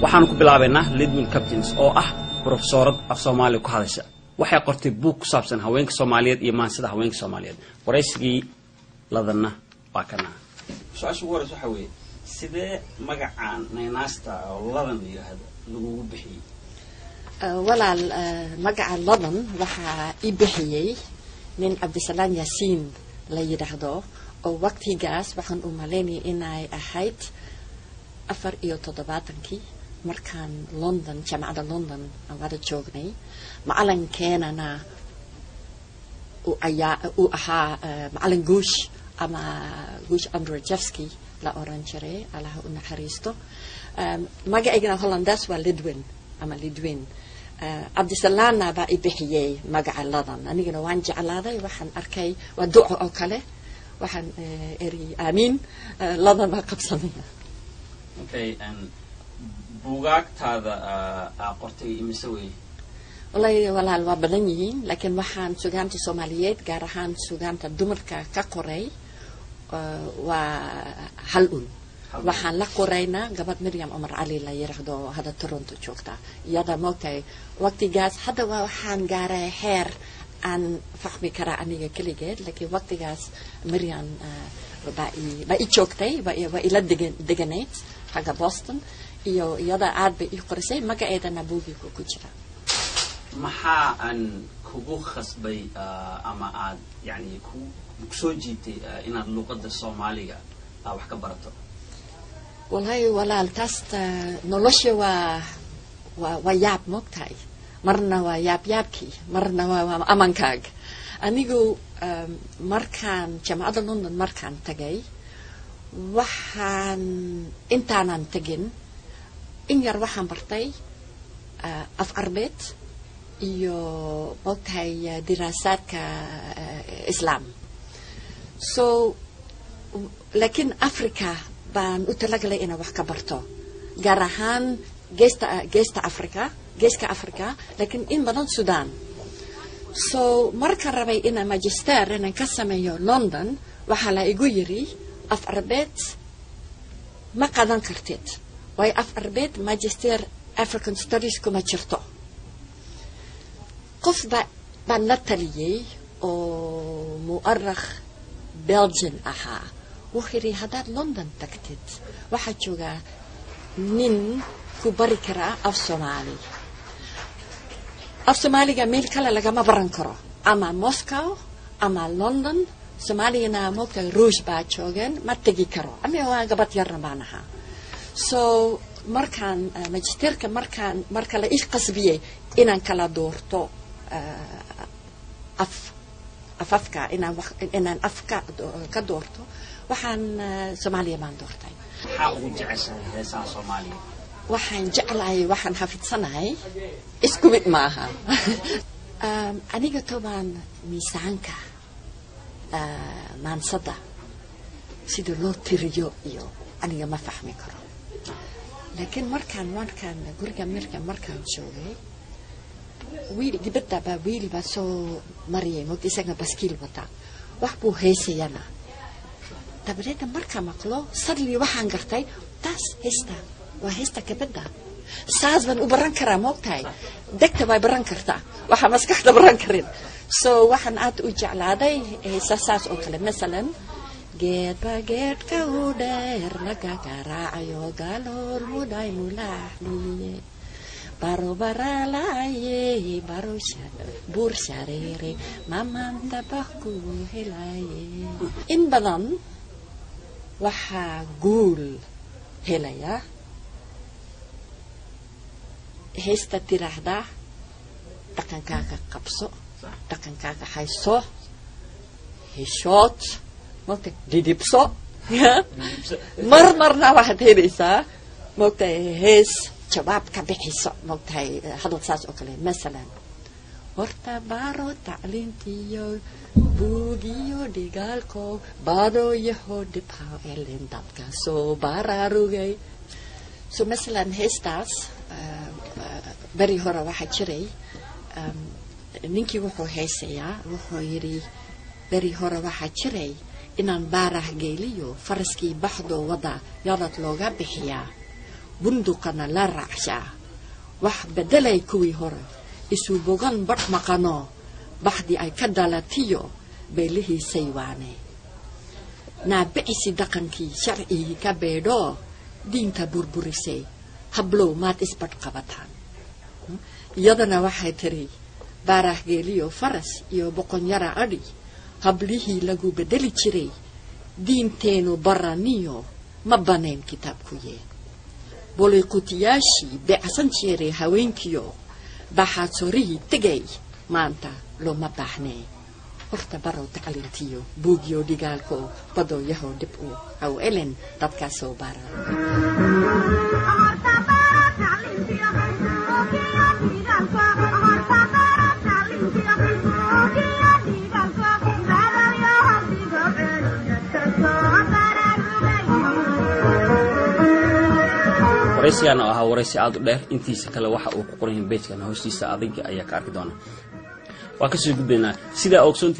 waxaan ku bilaabaynaa Lidwin Captains oo ah professorad af Soomaali ku hadasha waxay qortay book ku saabsan haweenka Soomaaliyeed iyo maansida haweenka Soomaaliyeed waraysigii ladana waa kana su'aasha ugu horeysa waxa weeye sidee magacaan naynaasta oo ladan iyo hada lagu bixiyay walaal magaca ladan waxa ii bixiyay nin Abdisalaan Yaasiin la yiraahdo oo waqtigaas waxaan u maleynay inay ahayd 74 markaan London jaamacada London wada joognay macalin keenana u ahaa macalin Guush ama Guush Andrzejewski la oran jiray Allah u naxariisto magacayga Hollandaas waa Lidwin ama Lidwin Abdisalaan baa i bixiyay magaca ladan anigana waan jeclaaday waxaan arkay waa duco oo kale waxaan eri aamin ladan ma qabsanaya okay and buugaagtaada qortay imise way wallahi walaal waa badan yihiin laakiin waxaan sugaanta Soomaaliyeed gaar ahaan sugaanta dumarka ka qoray waa hal waxaan la qoraynaa gabadh Maryam Omar Ali la yiraahdo hada Toronto joogta iyada moogtay waqtigaas hadda waxaan gaaray heer aan fahmi kara aniga kaligeed laakiin waqtigaas Maryam ba i joogtay ba ila deganeed xagga Boston iyo iyada aad bay i qorisay magaceedana buugiga ku jira maxaa aan kugu khasbay ama aad yani ku soo jiitay inaad luqadda Soomaaliga wax ka barato wallahi walaal taasta nolosha waa yaab moogtahay marna waa yaabkii marna waa amankaag anigu markaan jaamacada London markaan tagay waxaan intaanan tagin in yar waxaan bartay af Arbeed iyo moogtahay diraasaadka Islaam so laakiin Afrika baan u talagalay inaan wax ka barto gaar ahaan geesta Afrika laakiin in badan Sudan so markaan rabay inaan magister inaan ka sameeyo London waxaa la igu yiri af Arbeed ma qadan kartid way af Arbeed magister African Studies kuma jirto qof baan la taliyay oo mu'arrikh Belgian ahaa وخيري هذا لندن تكتد واحد جوجا من كبر كرا أف سومالي جميل كلا لقى ما برنكرا أما موسكو أما لندن سومالي أنا موكا روج باتشوجن ما تجي كرا أمي هو قبض يرمانها so مركان ماجستير مركان لا إيش قصبيه إن كلا دورتو أفكا إن أفكا كدورتو waxaan Soomaaliya baan doortay waxa ugu jeceshahay heesaha Soomaaliya waxaan jeclahay waxaan xafidsanahay isku mid maaha aniga toban miisaanka maansada sida loo tiriyo iyo aniga ma fahmi karo laakiin markaan guriga markaan joogay wiil baa soo mariyay isaga baskiil wata wax buu heesayana tabreda marka maqlo sadli waxaan gartay taas heesta kabada saas baan u baran karaa moogtahay degta way baran kartaa waxa maskaxda baran karin so waxaan aad u jeclaaday heesaas oo kale midalan geed ka u dheer laga garaacayo galool muday mulaaxliye baro baralaye baro buur shareere mamanta bakku helaye in badan waxaa guul helaya heesta tiraahda dhaqankaaga qabso dhaqankaaga hayso heshood moogtay didibso marna waxaad helaysaa moogtay hees jawaab ka bixiso moogtay hadal saas oo kale masalan horta baro tacliintiyo buugiyo dhigaalko bado yaho dhibha elen dadka soo baraarugay so masalan heestaas bari hore waxaa jiray ninkii wuxuu heesayaa wuxuu yiri bari hore waxaa jiray inaan baarah geeliyo faraskii baxdo wada yadad looga bixiyaa bundukana la raacshaa wax bedelay kuwii hore isu bogan badh maqano baxdi ay ka dhalatiyo beelihii saywaane naabicisi dhaqankii sharcigii ka beedho diinta burburisay hablow maad isbadh qabataan iyadana waxay tiri baaraah geeliyo faras iyo boqonyara adhi hablihii lagu bedeli jiray diinteenu baraniyo ma banayn kitaabkuye boliqutiyaashii beecsan jiray haweenkiyo baxaadsorihii tegay maanta looma baahnee horta barow tacliintiyo buugiyo dhigaalko badooyaho dhib u haw elen dadkaa soo bara waraysigan oo ahaa waraysi aad u dheer intiisa kale waxa uu ku qoran yahay page-kan hoostiisa adiga ayaa ka arki doona waa ka soo gudbaynaa sida ogsoontiin